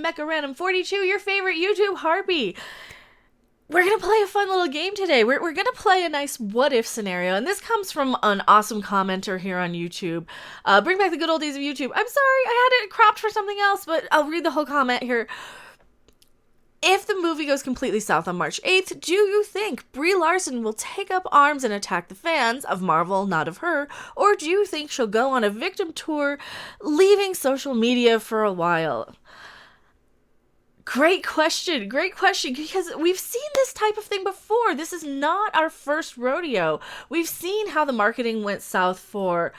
Mecha Random 42, your favorite YouTube harpy. We're going to play a fun little game today. We're going to play a nice what-if scenario, and this comes from an awesome commenter here on YouTube. Bring back the good old days of YouTube. I'm sorry, I had it cropped for something else, but I'll read the whole comment here. If the movie goes completely south on March 8th, do you think Brie Larson will take up arms and attack the fans of Marvel, not of her? Or do you think she'll go on a victim tour, leaving social media for a while? Great question, because we've seen this type of thing before. This is not our first rodeo. We've seen how the marketing went south for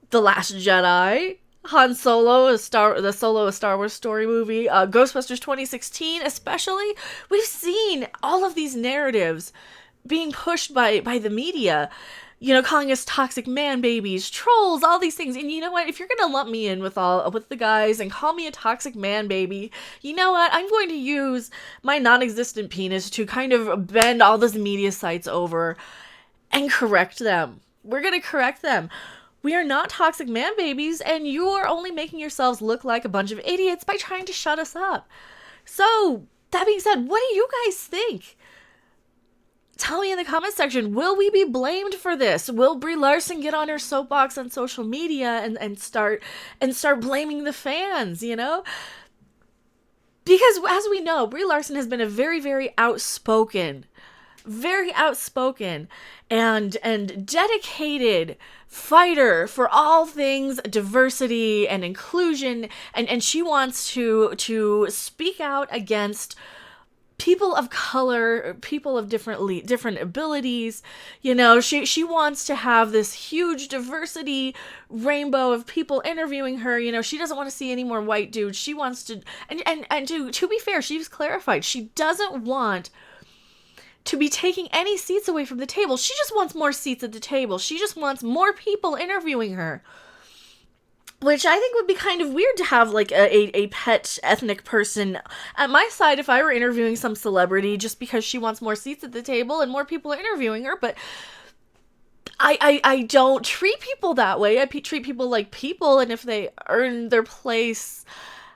The Last Jedi, Han Solo, the Solo a Star Wars story movie, Ghostbusters 2016 especially. We've seen all of these narratives being pushed by the media, you know, calling us toxic man babies, trolls, all these things. And you know what? If you're gonna lump me in with the guys and call me a toxic man baby, you know what? I'm going to use my non-existent penis to kind of bend all those media sites over and correct them. We're gonna correct them. We are not toxic man babies, and you are only making yourselves look like a bunch of idiots by trying to shut us up. So, that being said, what do you guys think? Tell me in the comment section, will we be blamed for this? Will Brie Larson get on her soapbox on social media and start blaming the fans, you know? Because as we know, Brie Larson has been a very, very outspoken and dedicated fighter for all things diversity and inclusion, and she wants to speak out against people of color, people of different abilities. You know, she wants to have this huge diversity rainbow of people interviewing her. You know, she doesn't want to see any more white dudes. She wants to, and to be fair, she's clarified, she doesn't want to be taking any seats away from the table. She just wants more seats at the table. She just wants more people interviewing her. Which I think would be kind of weird to have, like, a pet ethnic person at my side if I were interviewing some celebrity just because she wants more seats at the table and more people interviewing her. But I don't treat people that way. I treat people like people, and if they earn their place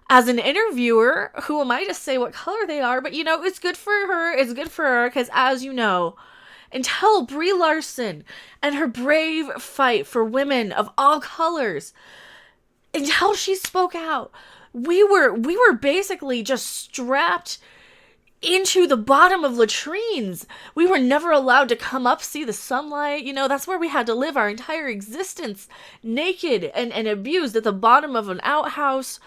as an interviewer, who am I to say what color they are? But, you know, it's good for her. It's good for her because, as you know, until Brie Larson and her brave fight for women of all colors, until she spoke out, we were basically just strapped into the bottom of latrines. We were never allowed to come up, see the sunlight. You know, that's where we had to live our entire existence, naked and abused at the bottom of an outhouse,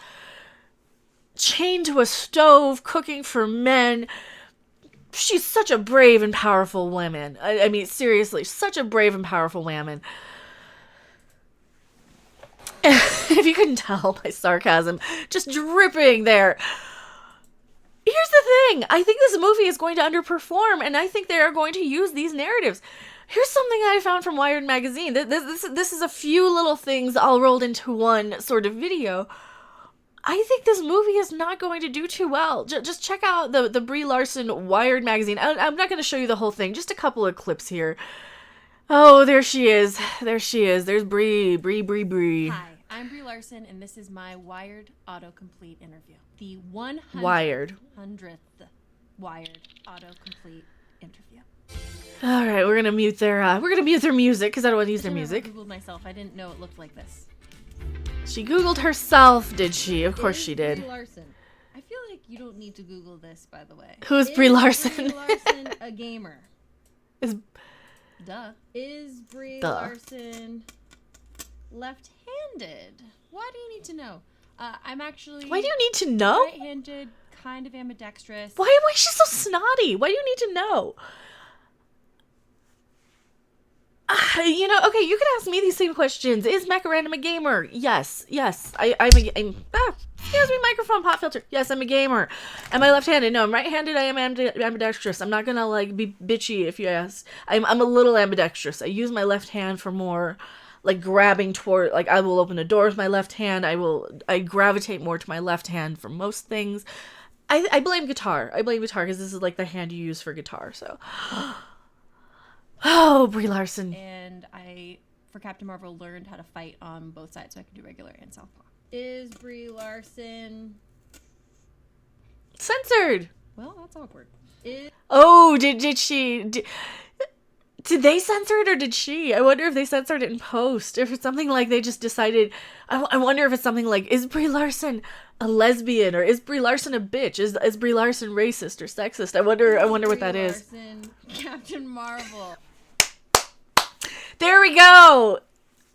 chained to a stove, cooking for men. She's such a brave and powerful woman. I mean, seriously, such a brave and powerful woman. If you couldn't tell, my sarcasm just dripping there. Here's the thing. I think this movie is going to underperform, and I think they are going to use these narratives. Here's something I found from Wired magazine. This is a few little things all rolled into one sort of video. I think this movie is not going to do too well. Just check out the Brie Larson Wired magazine. I'm not going to show you the whole thing. Just a couple of clips here. Oh, there she is. There she is. There's Brie. Hi, I'm Brie Larson, and this is my Wired autocomplete interview. The 100th Wired autocomplete interview. All right, we're gonna mute their music because I don't want to use their music. I googled myself. I didn't know it looked like this. She googled herself, did she? Of course she did. Brie Larson. I feel like you don't need to Google this, by the way. Who's Brie Larson? Brie Larson a gamer? Is Brie Larson left-handed? Why do you need to know? I'm actually... Why do you need to know? Right-handed, kind of ambidextrous. Why is she so snotty? Why do you need to know? You know, okay, you can ask me these same questions. Is Mecha Random a gamer? Yes. Excuse me, microphone pop filter. Yes, I'm a gamer. Am I left-handed? No, I'm right-handed. I am ambidextrous. I'm not gonna, like, be bitchy if you ask. I'm a little ambidextrous. I use my left hand for more, like, grabbing toward, like, I will open a door with my left hand. I gravitate more to my left hand for most things. I blame guitar. Because this is, like, the hand you use for guitar, so... Oh, Brie Larson. And I, for Captain Marvel, learned how to fight on both sides so I can do regular and southpaw. Is Brie Larson Censored. Well, that's awkward. Oh, did they censor it or did she? I wonder if they censored it in post. If it's something like they just decided. I wonder if it's something like, is Brie Larson a lesbian or is Brie Larson a bitch? Is Brie Larson racist or sexist? I wonder what that is. Brie Larson, Captain Marvel. There we go.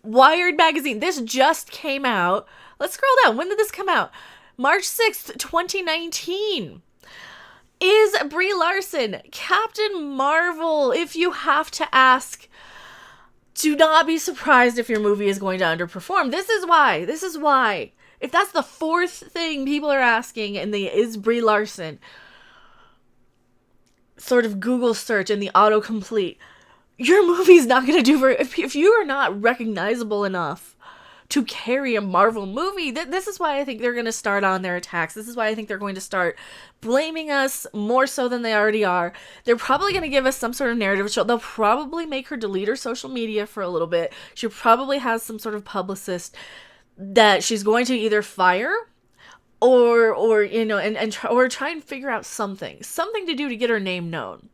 Wired magazine. This just came out. Let's scroll down. When did this come out? March 6th, 2019. Is Brie Larson Captain Marvel? If you have to ask, do not be surprised if your movie is going to underperform. This is why. If that's the fourth thing people are asking in the is Brie Larson sort of Google search in the autocomplete, your movie's not going to do very... If you are not recognizable enough to carry a Marvel movie, this is why I think they're going to start on their attacks. This is why I think they're going to start blaming us more so than they already are. They're probably going to give us some sort of narrative show. They'll probably make her delete her social media for a little bit. She probably has some sort of publicist that she's going to either fire or you know, and try and figure out something to do to get her name known.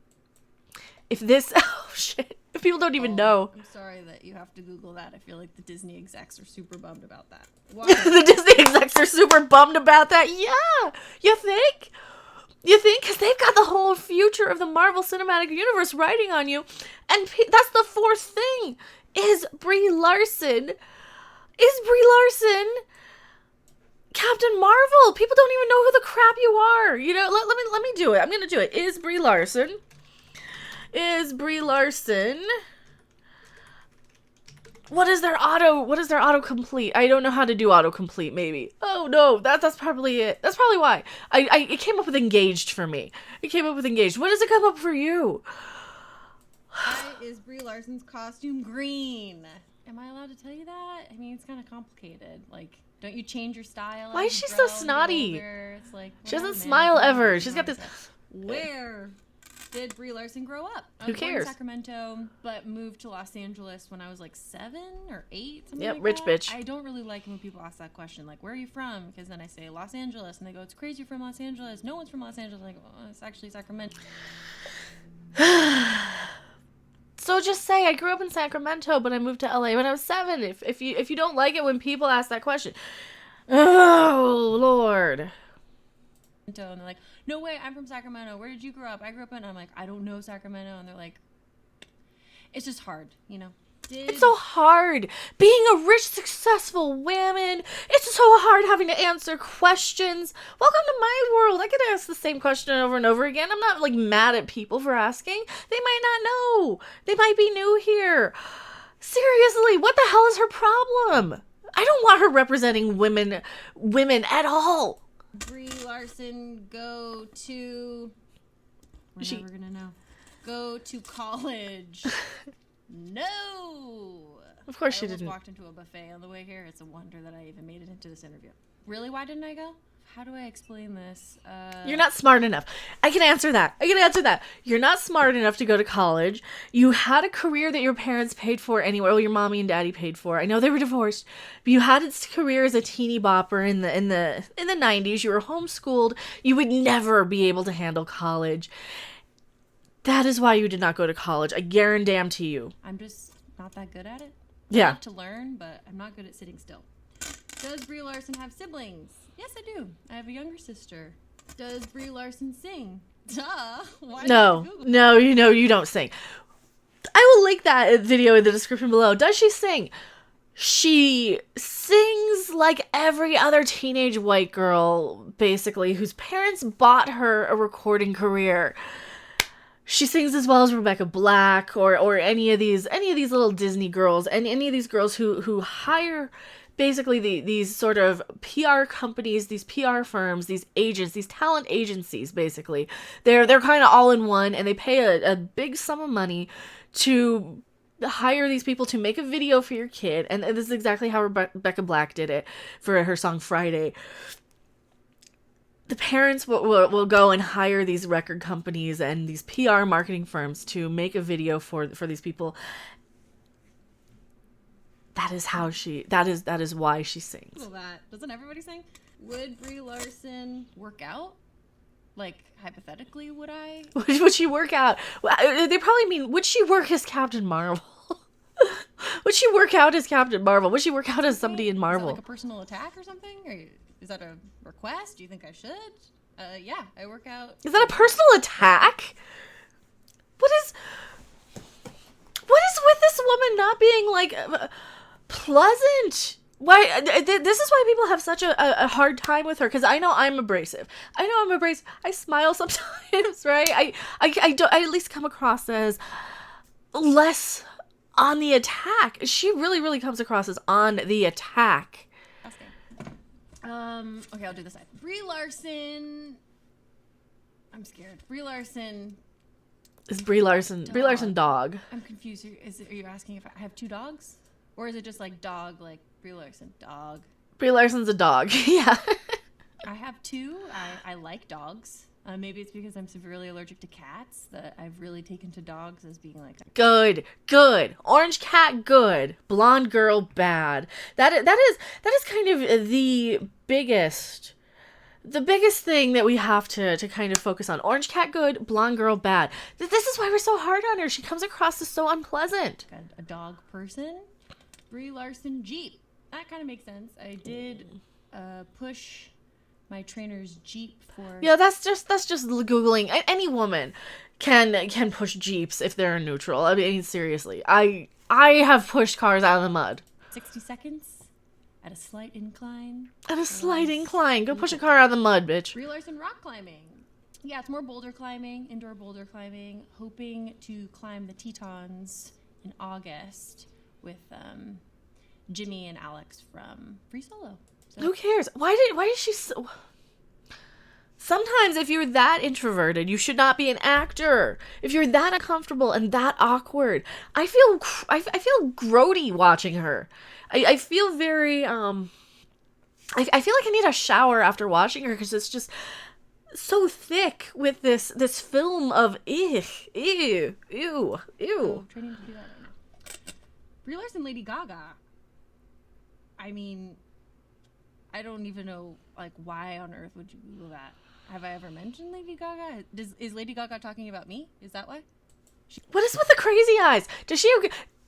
If this... Oh, shit. If people don't even know. I'm sorry that you have to Google that. I feel like the Disney execs are super bummed about that. The Disney execs are super bummed about that. Yeah. You think? Because they've got the whole future of the Marvel Cinematic Universe riding on you. And that's the fourth thing. Is Brie Larson Captain Marvel? People don't even know who the crap you are. You know, let me do it. I'm going to do it. Is Brie Larson... What is their autocomplete? I don't know how to do autocomplete, maybe. Oh no, that's probably it. That's probably why. It came up with engaged for me. What does it come up for you? Why is Brie Larson's costume green? Am I allowed to tell you that? I mean, it's kind of complicated. Like, don't you change your style? Why is she so snotty? It's like, she doesn't smile ever. She's got this... Where did Brie Larson grow up? Who cares? Born in Sacramento, but moved to Los Angeles when I was like 7 or 8. Yep, rich bitch. I don't really like when people ask that question, like, where are you from? Because then I say Los Angeles, and they go, it's crazy you're from Los Angeles. No one's from Los Angeles. I'm like, oh, it's actually Sacramento. So just say I grew up in Sacramento, but I moved to LA when I was 7. If you don't like it when people ask that question, oh Lord. And they're like, no way, I'm from Sacramento. Where did you grow up? I grew up in... I'm like, I don't know Sacramento. And they're like, it's just hard, you know? It's so hard. Being a rich, successful woman, it's so hard having to answer questions. Welcome to my world. I could ask the same question over and over again. I'm not, like, mad at people for asking. They might not know. They might be new here. Seriously, what the hell is her problem? I don't want her representing women at all. Brie Larson go to... We're never gonna know. Go to college. No! Of course she didn't. I walked into a buffet on the way here. It's a wonder that I even made it into this interview. Really, why didn't I go? How do I explain this? You're not smart enough. I can answer that. You're not smart enough to go to college. You had a career that your parents paid for anyway. Well, your mommy and daddy paid for. I know they were divorced, but you had a career as a teeny bopper in the 90s. You were homeschooled. You would never be able to handle college. That is why you did not go to college. I guarantee you. I'm just not that good at it. Yeah. I love to learn, but I'm not good at sitting still. Does Brie Larson have siblings? Yes, I do. I have a younger sister. Does Brie Larson sing? Duh. Why no, you don't sing. I will link that video in the description below. Does she sing? She sings like every other teenage white girl, basically, whose parents bought her a recording career. She sings as well as Rebecca Black or any of these little Disney girls, and any of these girls who hire basically these sort of PR companies, these PR firms, these agents, these talent agencies. Basically, they're kind of all in one, and they pay a big sum of money to hire these people to make a video for your kid. And this is exactly how Rebecca Black did it for her song Friday. The parents will go and hire these record companies and these PR marketing firms to make a video for these people. That is why she sings. Well, that doesn't everybody sing? Would Brie Larson work out? Like, hypothetically, would I? Would she work out? They probably mean, would she work as Captain Marvel? Would she work out as Captain Marvel? Would she work out as somebody in Marvel? Is that like a personal attack or something? Or is that a request? Do you think I should? Yeah, I work out. Is that a personal attack? What is with this woman not being like pleasant? Why this is why people have such a hard time with her, because I know I'm abrasive. I smile sometimes, right? I don't, I at least come across as less on the attack. She really comes across as on the attack. That's good. Okay, I'll do this side. Brie Larson. I'm scared. Brie Larson. Is Brie Larson Dog. Brie Larson dog? I'm confused. Are you asking if I have two dogs? Or is it just like dog, like Brie Larson, dog? Brie Larson's a dog. Yeah. I have two. I like dogs. Maybe it's because I'm severely allergic to cats that I've really taken to dogs as being like Good. Orange cat, good. Blonde girl, bad. That is kind of the biggest thing that we have to kind of focus on. Orange cat, good. Blonde girl, bad. This is why we're so hard on her. She comes across as so unpleasant. a dog person. Brie Larson, Jeep. That kind of makes sense. I did push my trainer's Jeep for... Yeah, that's just Googling. Any woman can push Jeeps if they're in neutral. I mean, seriously. I have pushed cars out of the mud. 60 seconds at a slight incline. At a slight incline. Go push a car out of the mud, bitch. Brie Larson rock climbing. Yeah, it's more boulder climbing, indoor boulder climbing. Hoping to climb the Tetons in August with Jimmy and Alex from Free Solo. So. Who cares? Why did she so... Sometimes if you're that introverted, you should not be an actor. If you're that uncomfortable and that awkward, I feel grody watching her. I feel very I feel like I need a shower after watching her, because it's just so thick with this film of ew. Oh, training to do that right now. Brie Larson, Lady Gaga. I mean, I don't even know, like, why on earth would you Google that? Have I ever mentioned Lady Gaga? Is Lady Gaga talking about me? Is that why? What is with the crazy eyes? Does she...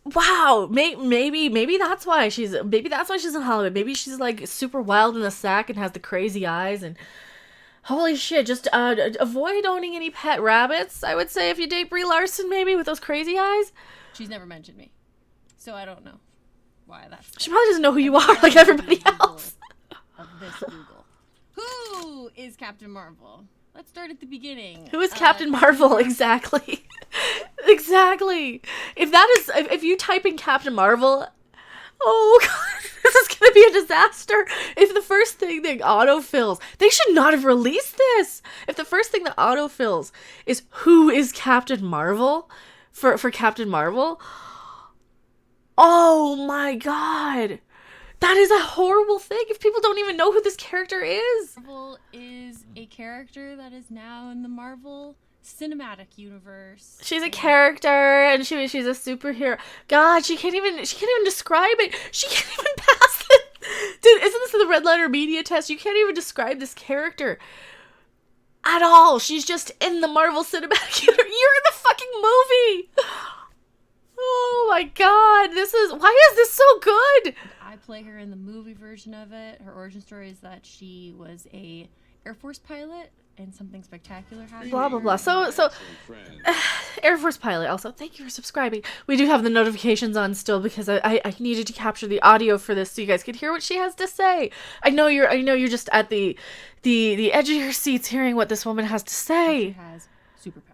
Wow, maybe that's why she's in Hollywood. Maybe she's like super wild in the sack and has the crazy eyes. And holy shit, just avoid owning any pet rabbits, I would say, if you date Brie Larson, maybe, with those crazy eyes. She's never mentioned me, so I don't know why that's... She probably doesn't know who you are, like everybody else. Of this Google. Who is Captain Marvel? Let's start at the beginning. Who is Captain Marvel? Exactly. Exactly. If you type in Captain Marvel, oh god, this is gonna be a disaster. If the first thing that autofills, they should not have released this. If the first thing that autofills is who is Captain Marvel for Captain Marvel, oh my god. That is a horrible thing if people don't even know who this character is. Marvel is a character that is now in the Marvel Cinematic Universe. She's a character, and she's a superhero. God, she can't even describe it. She can't even pass it. Dude, isn't this the red letter media test? You can't even describe this character at all. She's just in the Marvel Cinematic Universe. You're in the fucking movie. Oh my god, why is this so good? I play her in the movie version of it. Her origin story is that she was a Air Force pilot and something spectacular happened. Blah blah blah. So Air Force pilot. Also, thank you for subscribing. We do have the notifications on still because I needed to capture the audio for this so you guys could hear what she has to say. I know you're just at the edge of your seats hearing what this woman has to say. She has superpowers.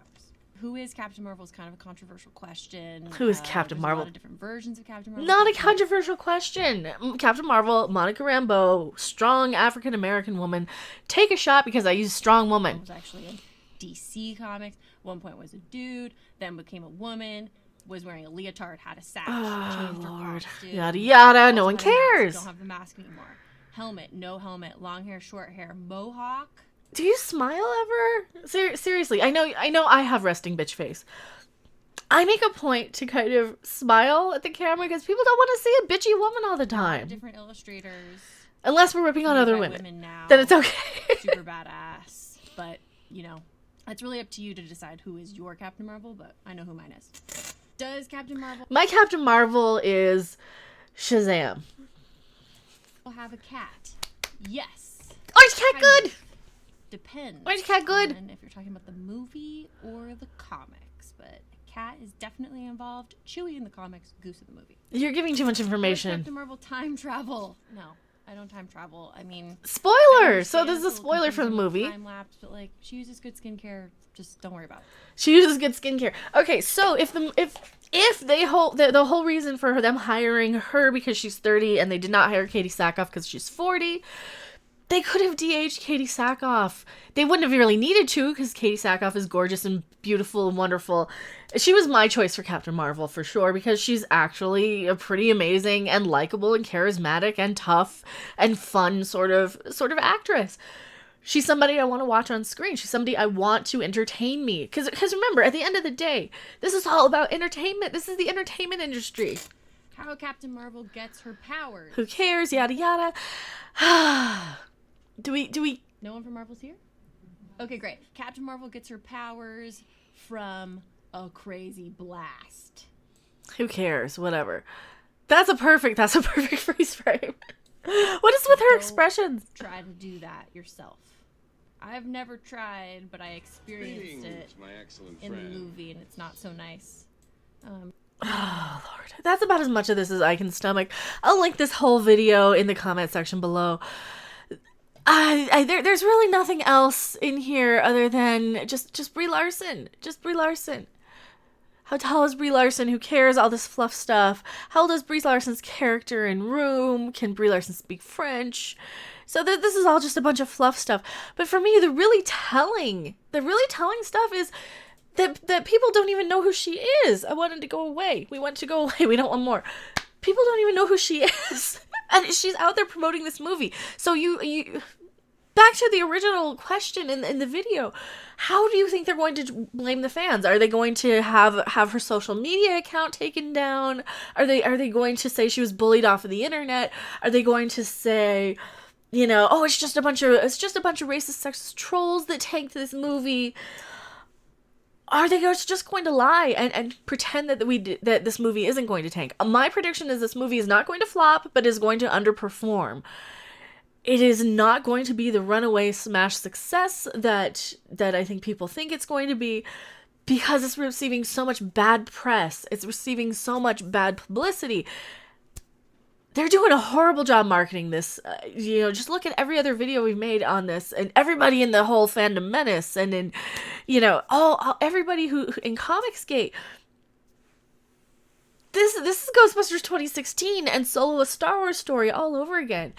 Who is Captain Marvel is kind of a controversial question. Who is Captain Marvel? A lot of different versions of Captain Marvel. Not a controversial question. Captain Marvel, Monica Rambeau, strong African American woman. Take a shot because I use strong woman. It was actually in DC Comics. One point was a dude, then became a woman, was wearing a leotard, had a sash. Oh, changed her Lord. costume. Yada yada. Also No one had a mask. cares. Don't have the mask anymore. Helmet, no helmet. Long hair, short hair. Mohawk. Do you smile ever? Seriously, I know I have resting bitch face. I make a point to kind of smile at the camera because people don't want to see a bitchy woman all the time. Different illustrators. Unless we're ripping on other women. Now, Then it's okay. Super badass. But you know, it's really up to you to decide who is your Captain Marvel, but I know who mine is. Does Captain Marvel My Captain Marvel is Shazam. have a cat? Yes. Orange Cat Kind good! of. Depends. Orange Cat good! on if you're talking about the movie or the comics, but Cat is definitely involved. Chewie in the comics, Goose in the movie. You're giving too much Does information. Captain Marvel time travel? No, I don't time travel. I mean, Spoiler! So I this is a understand it's little spoiler for the confusing with movie. Time lapse, but like she uses good skincare. Just don't worry about it. She uses good skincare. Okay, so if they hold the whole reason for them hiring her because she's 30 and they did not hire Katie Sackhoff because she's 40, they could have de-aged Katie Sackhoff. They wouldn't have really needed to because Katie Sackhoff is gorgeous and beautiful and wonderful. She was my choice for Captain Marvel for sure because she's actually a pretty amazing and likable and charismatic and tough and fun sort of actress. She's somebody I want to watch on screen. She's somebody I want to entertain me. Because remember, at the end of the day, this is all about entertainment. This is the entertainment industry. How Captain Marvel gets her powers. Who cares? Yada yada. Do we? No one from Marvel's here? Okay, great. Captain Marvel gets her powers from a crazy blast. Who cares? Whatever. That's a perfect freeze frame. What is with her expressions? Try to do that yourself. I've never tried, but I experienced it in the movie, and it's not so nice. Oh, Lord. That's about as much of this as I can stomach. I'll link this whole video in the comment section below. There's really nothing else in here other than just Brie Larson. Just Brie Larson. How tall is Brie Larson? Who cares? All this fluff stuff. How old is Brie Larson's character in Room? Can Brie Larson speak French? So this is all just a bunch of fluff stuff. But for me, the really telling stuff is that people don't even know who she is. I wanted to go away. We want to go away. We don't want more. People don't even know who she is. And she's out there promoting this movie. So you back to the original question in the video. How do you think they're going to blame the fans? Are they going to have her social media account taken down? Are they going to say she was bullied off of the internet? Are they going to say, you know, oh, it's just a bunch of racist, sexist trolls that tanked this movie? Are they just going to lie and pretend that that this movie isn't going to tank? My prediction is this movie is not going to flop, but is going to underperform. It is not going to be the runaway smash success that I think people think it's going to be, because it's receiving so much bad press. It's receiving so much bad publicity. They're doing a horrible job marketing this. Just look at every other video we've made on this, and everybody in the whole fandom menace, and in, everybody who in Comicsgate. This is Ghostbusters 2016 and Solo: A Star Wars Story all over again.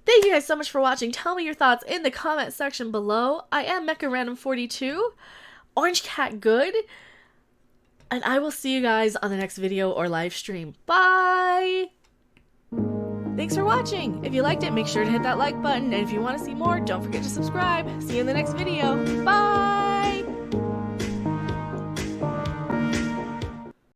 Thank you guys so much for watching. Tell me your thoughts in the comment section below. I am Mecha Random 42. Orange Cat good. And I will see you guys on the next video or live stream. Bye! Thanks for watching. If you liked it, make sure to hit that like button. And if you want to see more, don't forget to subscribe. See you in the next video. Bye!